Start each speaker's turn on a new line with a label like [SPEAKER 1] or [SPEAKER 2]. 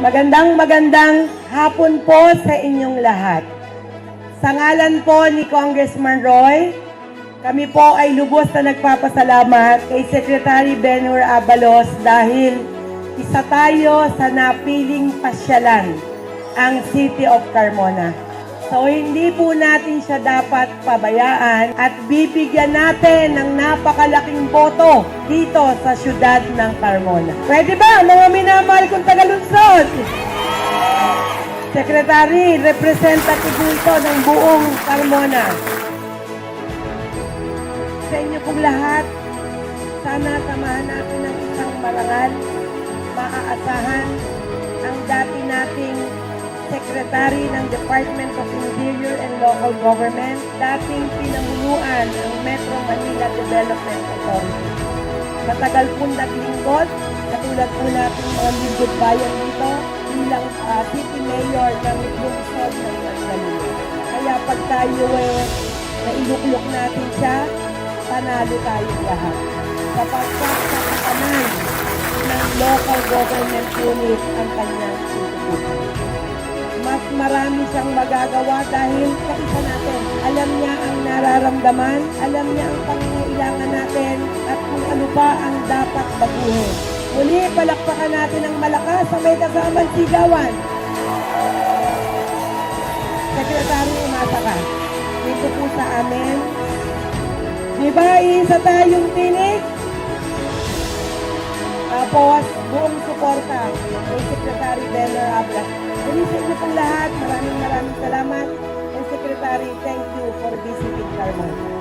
[SPEAKER 1] Magandang hapon po sa inyong lahat. Sa ngalan po ni Congressman Roy, kami po ay lubos na nagpapasalamat kay Secretary Benhur Abalos dahil isa tayo sa napiling pasyalan, ang City of Carmona. So hindi po natin siya dapat pabayaan at bibigyan natin ng napakalaking boto dito sa syudad ng Carmona. Pwede ba mga minamahal kong taga-lungsod? Secretary, representative ito ng buong Carmona. Sa inyo pong lahat, sana samahan natin ng isang marangal, maaasahan ang dati nating Secretary ng Department of Interior and Local Government, dating pinamumuan ng Metro Manila Development Authority. Matagal pong naglingkod, katulad po natin mga lingkod bayan dito, bilang City Mayor ng lungsod ng Manila. Kaya pag tayo nailuklok natin siya, panalo tayo lahat. Sapagkat sa kakanan ng local government unit ang kanyang tututunan. Mas marami siyang magagawa dahil kaisa natin. Alam niya ang nararamdaman, alam niya ang pangangailangan natin at kung ano pa ang dapat baguhin. Muli, palakpakan natin ang malakas sa may kasamang sigawan. Sekretary, umasa ka. Dito po sa amin. Di ba, isa tayong tinig? Tapos, buong suporta kay Secretary Benhur Abalos. Muli sa inyo pong lahat, maraming salamat. And Secretary, thank you for visiting Carmona.